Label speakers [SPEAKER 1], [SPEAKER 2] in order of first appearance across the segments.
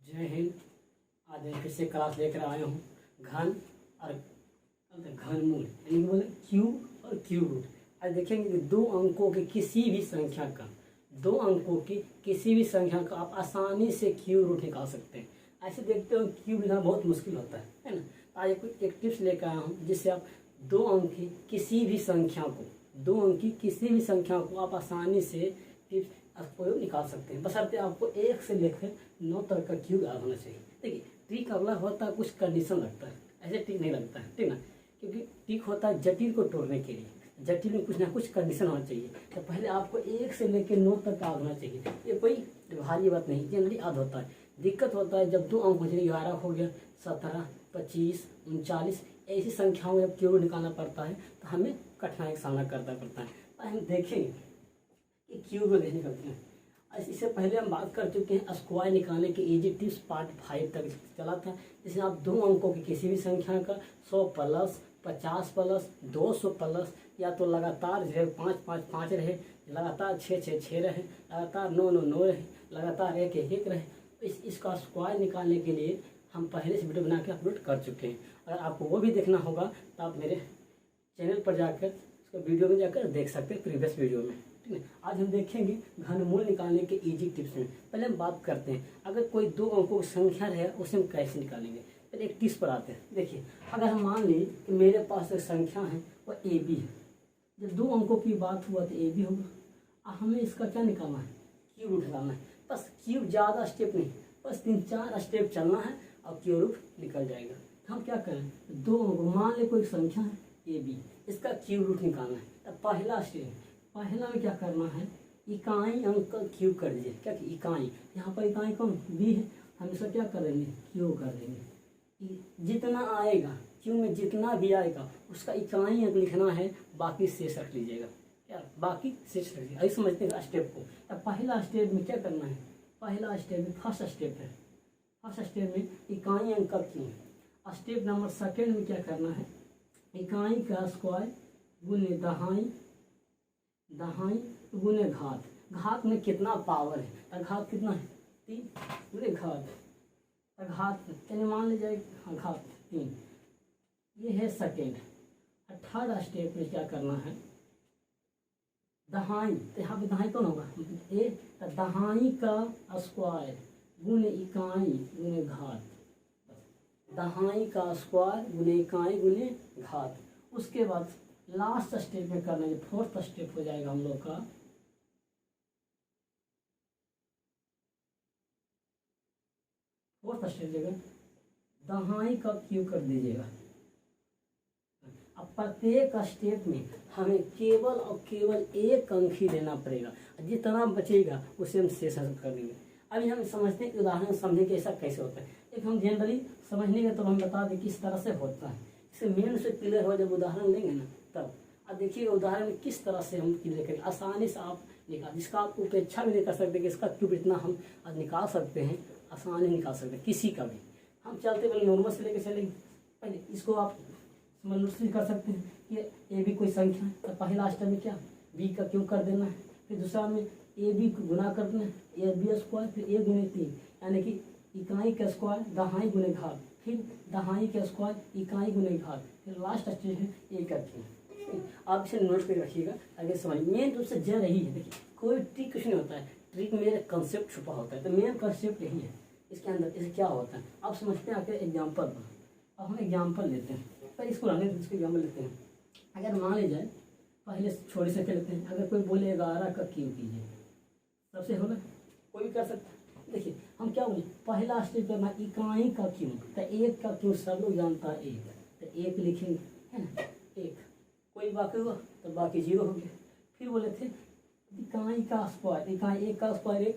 [SPEAKER 1] जय हिंद। आज मैं फिर से क्लास लेकर आया हूँ घन और घनमूल, यानी बोले क्यूब और क्यूब रूट। आज देखेंगे कि दो अंकों की किसी भी संख्या का आप आसानी से क्यूब रूट निकाल सकते हैं। ऐसे देखते हो क्यूब निकालना बहुत मुश्किल होता है ना। तो आज एक टिप्स लेकर आया हूँ जिससे आप दो अंक की किसी भी संख्या को आप आसानी से टिप्स निकाल सकते हैं। बशर्ते आपको 1 से लेकर 9 तक का क्यूब याद होना चाहिए। देखिए ट्रिक अगला होता है, कुछ कंडीशन लगता है, ऐसे ट्रिक नहीं लगता है, ठीक ना। क्योंकि ट्रिक होता है जटिल को तोड़ने के लिए, जटिल में कुछ ना कुछ कंडीशन होना चाहिए। तो पहले आपको 1 से लेकर 9 तक का याद होना चाहिए। ये कोई भारी बात नहीं, जनरली याद होता है। दिक्कत होता है जब दो अंक हो जाए, 11 हो गया, 17, 25, 39, ऐसी संख्याओं में जब क्यूब निकालना पड़ता है तो हमें कठिनाई का सामना करना पड़ता है। तो हम देखेंगे कि क्यूब कैसे निकलते हैं। इससे पहले हम बात कर चुके हैं स्क्वायर निकालने के इजी टिप्स पार्ट 5 तक चला था, जिसमें आप दो अंकों की किसी भी संख्या का 100 प्लस 50 प्लस 200 प्लस या तो लगातार जो है 5 5 5 रहे, लगातार 6 6 6 रहे, लगातार 9 9 9 रहे, लगातार 1 1 1 रहे। इसका स्क्वायर निकालने के लिए हम पहले से वीडियो बना के अपलोड कर चुके हैं। अगर आपको वो भी देखना होगा तो आप मेरे चैनल पर जाकर उसका वीडियो में जाकर देख सकते हैं, प्रीवियस वीडियो में। ठीक है, आज हम देखेंगे घनमूल निकालने के इजी टिप्स में। पहले हम बात करते हैं अगर कोई दो अंकों की संख्या है उसे हम कैसे निकालेंगे। पहले एक टिप्स पर आते हैं। देखिए अगर हम मान ली कि मेरे पास एक संख्या है वो AB है, जब दो अंकों की बात हुआ तो AB होगा। हमें इसका क्या निकालना है, क्यूब रूट निकालना है। बस क्यूब ज़्यादा स्टेप नहीं, बस 3-4 स्टेप चलना है और क्यूब रूट निकल जाएगा। तो हम क्या करें, दो अंकों मान ले कोई संख्या है AB, इसका क्यूब रूट निकालना है। तो पहला स्टेप, पहला में क्या करना है, इकाई अंक का क्यूब कर दीजिए। क्या कि इकाई, यहाँ पर इकाई कौन B है, हम इसका क्या कर देंगे, क्यूब कर देंगे। जितना आएगा क्यूब में, जितना भी आएगा उसका इकाई अंक लिखना है, बाकी शेष रख लीजिएगा। क्या बाकी शेष रख लीजिए, ऐसे समझते हैं स्टेप को। अब पहला स्टेप में क्या करना है, पहला स्टेप में फर्स्ट स्टेप है, फर्स्ट स्टेप में इकाई अंक का क्यूब। स्टेप नंबर सेकेंड में क्या करना है, इकाई का स्क्वायर गुने दहाई गुने घात। घात में कितना पावर है, तो घात कितना है 3 गुने घात, तो घात यानी मान लीजिए घात 3। ये है सेकेंड। थर्ड स्टेप में क्या करना है, दहाई, तो यहाँ पे दहाई कौन होगा ए, तो दहाई का स्क्वायर गुने इकाई गुने घात, दहाई का स्क्वायर गुने इकाई गुने घात। उसके बाद लास्ट स्टेप में करना है, फोर्थ स्टेप हो जाएगा हम लोग का, फोर्थ स्टेप जगह दहाई का क्यूब कर दीजिएगा। अब प्रत्येक स्टेप में हमें केवल और केवल एक अंक ही लेना पड़ेगा, जितना बचेगा उसे हम शेष कर देंगे। अभी हम समझते हैं, उदाहरण समझें कि ऐसा कैसे होता है। एक हम जनरली समझने के तो हम बता दें किस तरह से होता है, इससे मेन से क्लियर हो, जब उदाहरण लेंगे ना तब। अब देखिएगा उदाहरण में किस तरह से हम क्लियर करेंगे, आसानी से आप निकाल, जिसका आप उपेक्षा भी नहीं कर सकते कि इसका क्यूब इतना हम आज निकाल सकते हैं, आसानी निकाल सकते हैं किसी का भी। हम चलते पहले नॉर्मल से लेकर चलेंगे। पहले इसको आप मनुष्य कर सकते हैं कि ए बी कोई संख्या है, तो पहला स्टेप में क्या बी का क्यूब कर देना है। फिर दूसरा में ए बी को गुना कर देना है, ए बी स्क्वायर, फिर 1 गुने 3 यानी कि इकाई का स्क्वायर दहाई गुने घात, फिर दहाई का स्क्वायर इकाई गुने घात, फिर लास्ट स्टेप है ए का क्यूब। आप इसे नोट कर रखिएगा आगे समझ। मेन रूप से जय रही है, देखिए कोई ट्रिक कुछ नहीं होता है, ट्रिक में एक कंसेप्ट छुपा होता है। तो मेन कंसेप्ट यही है इसके अंदर, इसे क्या होता है आप समझते हैं आके एग्जाम्पल पर। अब हम एग्जाम्पल लेते हैं, पर इसको रहने इसके एग्जाम्पल लेते हैं। अगर मान ली जाए, पहले छोटे से लेते हैं, अगर कोई बोले 11 का क्यूब कीजिए, सबसे होगा कोई भी कर सकता है। देखिए हम क्या बोले, पहला स्टेप करना इकाई का क्यूब, तो 1 का क्यूब सब लोग जानता है 1, तो 1 लिखेंगे है ना, 1 कोई बाकी हुआ तो बाकी 0 हो गया। फिर बोले थे इकाई का स्क्वायर, इकाई 1 का स्क्वायर 1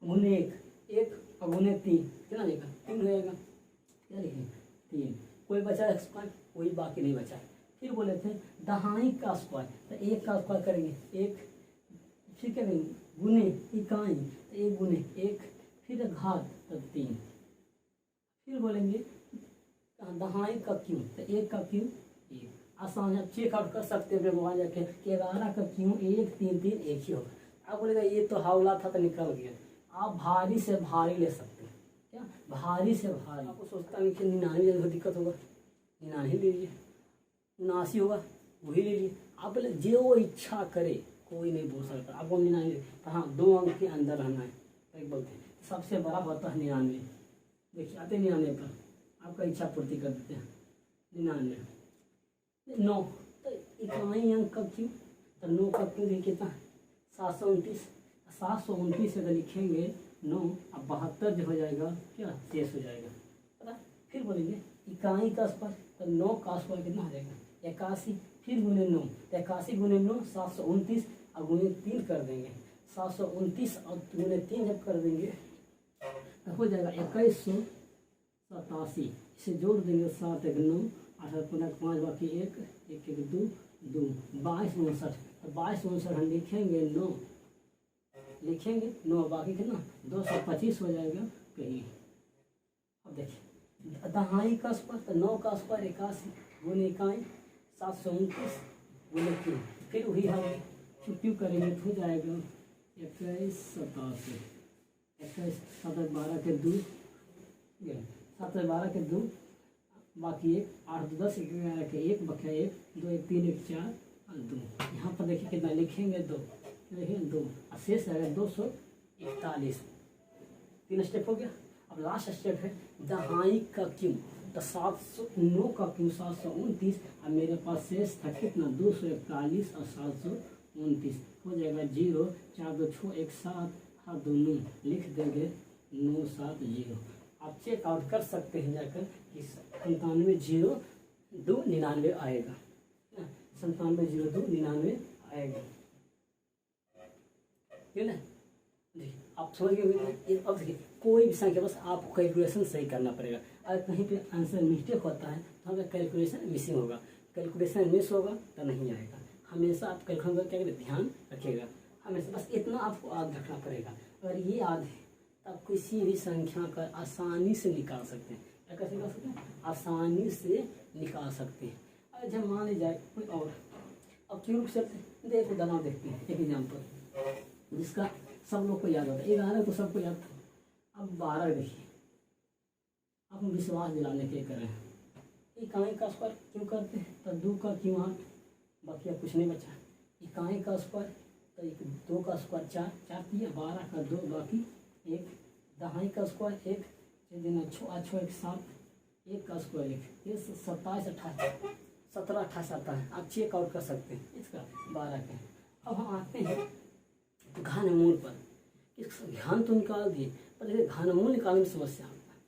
[SPEAKER 1] गुने 1 और गुने 3 कितना देगा 3 हो जाएगा, क्या लिखेंगे 3, कोई बचा स्क्वायर, कोई बाकी नहीं बचा। फिर बोले थे दहाई का स्क्वायर, तो 1 का स्क्वायर करेंगे 1, फिर क्या करेंगे गुने इकाई, तो 1 गुने 1, फिर घात तो 3, फिर बोलेंगे दहाई का क्यूब, तो 1 का क्यूब 1। आसान है, चेक आउट कर सकते हैं वहाँ जाके कि 11 का क्यूब 1 3 3 1 ही होगा। आप बोलेगा ये तो हौला था तो निकल गया, आप भारी से भारी ले सकते हैं। क्या भारी से भारी। आपको सोचता है कि 99 में दिक्कत होगा, 99 ले लीजिए, 79 होगा वही ले लीजिए, आप बोले जो इच्छा करे, कोई नहीं बोल सकता आपको 99। तो हाँ, 2 अंक के अंदर रहना है, एक बोलते हैं। सबसे बड़ा होता है 99। देखिए आते 99 पर आपका इच्छा पूर्ति कर देते हैं। 99 9 तो इकाई अंक कब क्यों, तो 9 कब क्यों, देखिए कितना 729। 729 अगर लिखेंगे 9, अब 72 जो हो जाएगा क्या शेष हो जाएगा, पता। फिर बोलेंगे इकाई का स्क्वायर, तो 9 का स्क्वायर कितना हो जाएगा 81, फिर गुने 9, तो 81 गुने 9 729, और गुने 3 कर देंगे 729, और गुने 3 जब कर देंगे तो हो जाएगा 2187। इसे जोड़ देंगे 7 1 9 8 5 बाकी 1 1 1 2 2 22 59। तो 22 59 हम लिखेंगे 9, लिखेंगे 9 बाकी कितना 225 हो जाएगा कहीं। अब देखिए दहाई का स्क्वायर, तो 9 का स्क्वायर 81 गुने इकाई 729 गुने 3, फिर वही हम क्यों करेंगे तो हो जाएगा 21 87। 21 7 12 के 2, 7 12 के 2 बाकी 1 8 2 10 11 के 1 बचा 1 2 1 3 1 4 और 2। यहाँ पर देखिए कितना लिखेंगे 2, देखिए 2 शेष है 241। 3 स्टेप हो गया। अब लास्ट स्टेप है दहाई का क्यों, तो 709 का क्यों 729, और मेरे पास शेष था कितना 241 और 729 हो जाएगा 0 4 2 6 1 7 8 2 9 लिख देंगे 970। आप चेक आउट कर सकते हैं जाकर कि 970299 आएगा, 970299 आएगा, ठीक है। देखिए आप समझ गए। अब देखिए कोई भी संख्या बस आपको कैलकुलेशन सही करना पड़ेगा। अगर कहीं पे आंसर मिस्टेक होता है तो हमें कैलकुलेशन मिसिंग होगा, कैलकुलेशन मिस होगा तो नहीं आएगा। हमेशा आप कैलकुलेशन का क्या ध्यान रखिएगा, हमेशा बस इतना आपको याद रखना पड़ेगा। अगर ये याद है तब किसी भी संख्या का आसानी से निकाल सकते हैं। क्या कैसे निकाल सकते हैं, आसानी से निकाल सकते हैं। अगर जब मान ली जाए कोई और, अब क्यों से देखो उदाहरण देखते हैं, एक एग्जाम्पल जिसका सब लोग को याद होता है। 11 तो सबको याद था, अब 12 देखिए, आप विश्वास दिलाने के लिए कर रहे हैं। इकाई का स्क्वायर क्यों करते हैं, तो 2 का क्यों 8, बाकी अब कुछ नहीं बचा। इकाई का स्क्वायर तो 2 का स्क्वायर 4 4 किया, 12 का 2 बाकी 1। दहाई का स्क्वायर 1 दिन 6 1 7 1 का स्क्वायर 1 ये 27 28 17 28 आता है। आप चेक आउट कर सकते हैं इसका 12 के। अब हम आते हैं घनमूल पर। इस घन तो निकाल दिए पर देखिए घनमूल निकालने में समस्या आता है।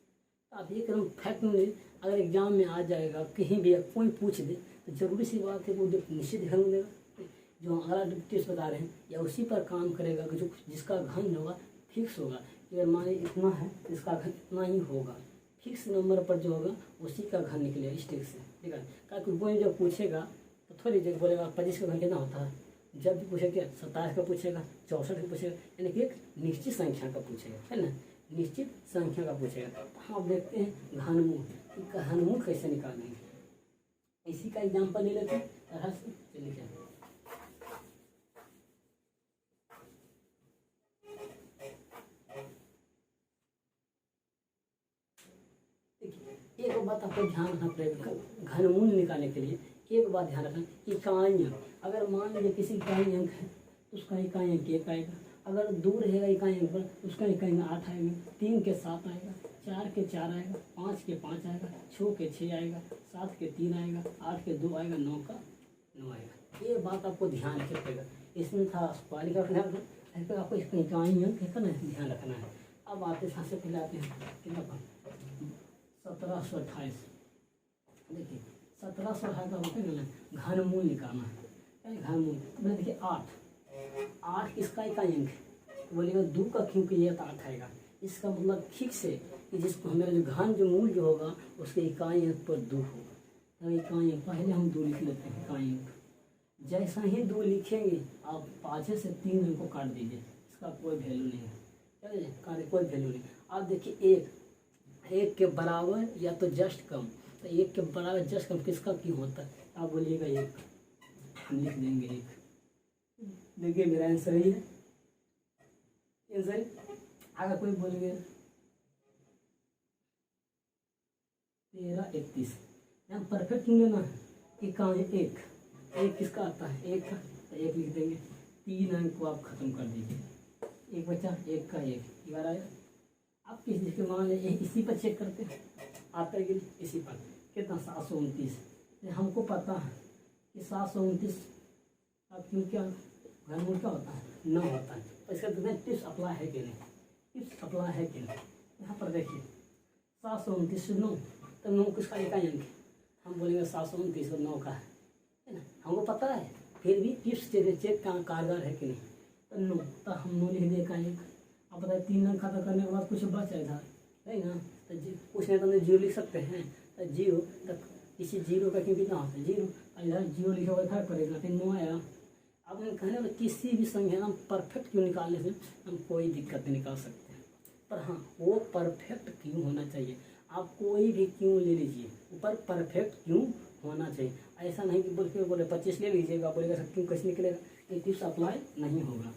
[SPEAKER 1] तो आप ये कदम फैक्ट में अगर एग्जाम में आ जाएगा, कहीं भी कोई पूछ दे तो जरूरी सी बात है वो निश्चित ध्यान देगा जो अगला टेस्ट बता रहे हैं, या उसी पर काम करेगा कि जो जिसका घन होगा फिक्स होगा। अगर मान लीजिए इतना है तो इसका घन इतना ही होगा, फिक्स नंबर पर जो होगा उसी का घन निकलेगा इस टेक से, ठीक है। क्योंकि कोई जब पूछेगा तो थोड़ी देर बोलेगा 25 का घन कितना होता है, जब भी पूछेगा 27 का पूछेगा, 64 का पूछेगा, यानी कि एक निश्चित संख्या का पूछेगा, है ना, निश्चित संख्या का पूछेगा। तो हम अब देखते हैं घनमूल, घनमूल कैसे निकालेंगे। इसी का एग्जाम्पल ले लेते हैं तरह से। चलिए क्या एक बात आपको ध्यान रखना पड़ेगा घनमूल निकालने के लिए। एक बात ध्यान रखना, इकाई अंक, अगर मान लीजिए किसी इकाई अंक है तो उसका इकाई अंक 1 आएगा। अगर दूर रहेगा इकाई अंक पर तो उसका इकाई अंक 8 आएगा, 3 के 7 आएगा, 4 के 4 आएगा, 5 के 5 आएगा, 6 के 6 आएगा, 7 के 3 आएगा, 8 के 2 आएगा, 9 का 9 आएगा। ये बात आपको ध्यान रखना पड़ेगा। इसमें था स्क्वायर का ध्यान, आपको इसका इकाई अंक का ध्यान रखना है। अब आते यहाँ से पहले आते हैं कितना 1728। देखिए 1728 का होता है ना घनमूल निकालना है। घनमूल मैंने देखिए 8 किसका इकाई अंक है, तो बोलेगा 2 का क्योंकि ये 8 आएगा। इसका मतलब फिक्स है कि जिसको हमारा जो घन जो मूल जो होगा उसके इकाई अंक पर 2 होगा। तो इकाई अंक पहले हम 2 लिख लेते हैं इकाई अंक। जैसा ही 2 लिखेंगे आप पाँचे से 3 अंक को काट दीजिए, इसका कोई वैल्यू नहीं है, चलिए कोई वैल्यू नहीं। आप देखिए 1 के बराबर या तो जस्ट कम, तो 1 के बराबर जस्ट कम किसका क्यों होता है, आप बोलिएगा 1, हम लिख देंगे 1। देखिए मेरा आंसर ही है आंसर। अगर कोई बोलेंगे 13 31। यहाँ परफेक्ट क्यों लेना है? इकाई एक, एक किसका आता है? एक का, तो एक लिख देंगे। 3 अंक को आप खत्म कर दीजिए, एक बचा, एक का एक, 11 आया। आप किसी के मान लीजिए इसी पर चेक करते हैं, आता है कि इसी पर कितना? 729। हमको पता है कि 729 का क्यों क्या घनमूल क्या होता है? 9 होता है। तो इसका टिप्स अप्लाई है कि नहीं? टिप्स अप्लाई है कि नहीं? यहाँ पर देखिए 729 से 9, तो 9 किसका इकाई अंक है? हम बोलेंगे 729 और 9 का है ना, हमको पता है। फिर भी टिप्स चेक का कारगर है कि नहीं? तो 9, तो हम 9 लिख दिए इकाई अंक। अब बताइए 3 अंक खाता करने के बाद कुछ बच है इधर, नहीं ना, तो कुछ नहीं तो हम 0 लिख सकते हैं। तो 0 तक किसी 0 का क्यों कितना होता है? 0, इधर 0 लिखा हुआ फर्क पड़ेगा, तो 9 आया। अब हम कहने वाले किसी भी संख्या हम परफेक्ट क्यों निकालने से हम कोई दिक्कत नहीं निकाल सकते हैं, पर हाँ वो परफेक्ट क्यों होना चाहिए। आप कोई भी क्यों ले लीजिए, ऊपर परफेक्ट क्यों होना चाहिए। ऐसा नहीं कि बोले 25 ले लीजिएगा, बोलेगा सब क्यों कैसे निकलेगा, ये टिप्स अप्लाई नहीं होगा।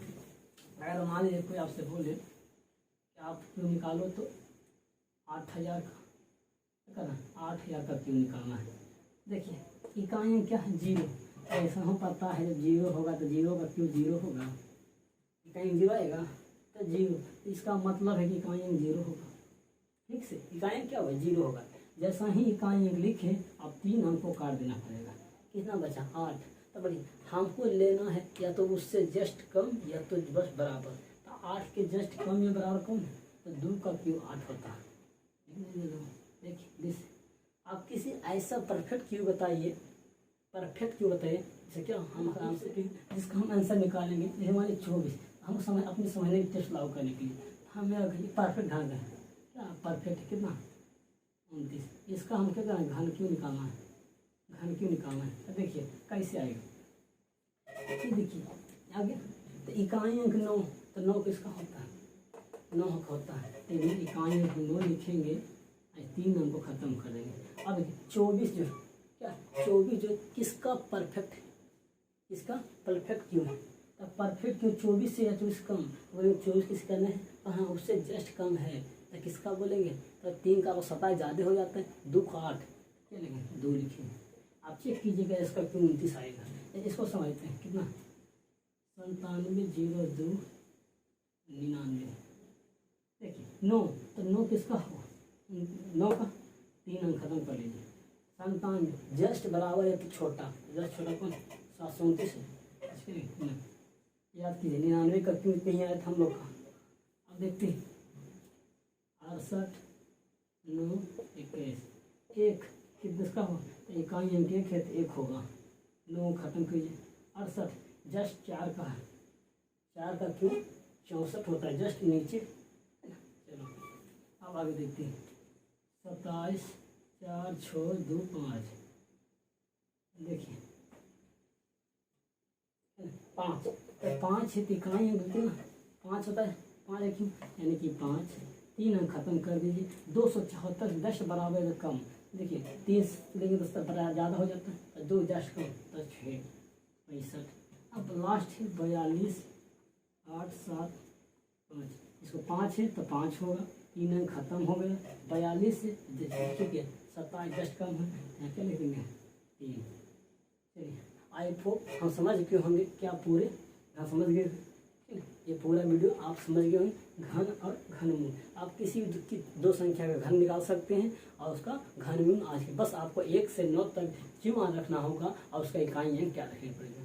[SPEAKER 1] अगर मान लीजिए कोई आपसे बोले कि आप क्यों निकालो, तो 8000 का करना, 8000 का क्यों निकालना है। देखिए इकाइयाँ क्या है? 0। ऐसा हो पता है जब 0 होगा तो 0 का क्यों 0 होगा, इकाई 0 आएगा तो 0, इसका मतलब है कि इकाई 0 होगा। ठीक से इकाई क्या होगा? 0 होगा। जैसा ही इकाई लिखे अब 3 अंक को काट देना पड़ेगा। कितना बचा? 8। तो बढ़िए हमको लेना है या तो उससे जस्ट कम या तो बस बराबर। तो 8 के जस्ट कम या बराबर कौन है? तो 2 का क्यों 8 होता है। देखिए दिस आप किसी ऐसा परफेक्ट क्यों बताइए, परफेक्ट क्यों बताइए। जैसे क्या हम आराम से जिसका हम आंसर निकालेंगे, जैसे हमारे 24 हम समझ अपने समझने की टेस्ट लागू करने के लिए हमें परफेक्ट ढंग है क्या? परफेक्ट कितना? 29। इसका हम क्या करें? घन क्यों निकालना है, घन क्यों निकालना है। तो देखिए कैसे आएगा, देखिए आ गया। तो इकाई अंक 9, तो 9 किसका होता है? 9 का होता है। तो इकाई अंक 9 लिखेंगे, 3 अंक को खत्म कर देंगे। अब 24 जो क्या 24 जो किसका परफेक्ट है, इसका परफेक्ट क्यों है? तो परफेक्ट क्यों? 24 से या 24 कम, वो 24 किस करना है? हाँ उससे जस्ट कम है, तो किसका बोलेंगे? तो 3 का 27 ज़्यादा हो जाता है, 2 का 8 क्या लिखेंगे? 2 लिखेंगे। आप चेक कीजिएगा इसका क्यों 29 आएगा। इसको समझते हैं कितना? 970299। देखिए 9, तो 9 किसका हो? 9 का 3 अंक खत्म कर लीजिए। 97 जस्ट बराबर है तो छोटा, जस्ट छोटा कौन? 729 है। याद कीजिए 99 का क्यों कहीं आया था हम लोग का। अब देखते हैं 68 9 21 1 किसका हो? तो इकाई अंक 1 है तो 1 होगा। 9 खत्म कीजिए। 68 जस्ट 4 का है, 4 का क्यों? 64 होता है, जस्ट नीचे। चलो अब आगे देखते हैं 27 4 6 2 5। देखिए 5, तो 5 है तो इकाई अंक कितना? 5 होता है, 5 है क्यों? यानी कि 5 3 अंक खत्म कर दीजिए। 274 10 बराबर है कम। देखिए 30 लेंगे तो 10 बराबर ज़्यादा हो जाता है, तो 2 जस्ट कम, तो 6 65। अब लास्ट है 42 8 7 5। इसको 5 है तो 5 होगा, 3 अंक खत्म हो गया। 42 से ठीक है 27 जस्ट कम है, यहाँ क्या लिख देंगे? 3। चलिए आई होप हम समझ क्यों होंगे क्या पूरे यहाँ समझ गए। ये पूरा वीडियो आप समझ गए होंगे। घन और घनमूल आप किसी भी 2 संख्या का घन निकाल सकते हैं और उसका घनमूल आज के बस आपको 1 से 9 तक क्यों याद रखना होगा और उसका इकाई अंक क्या रखनी पड़ेगा।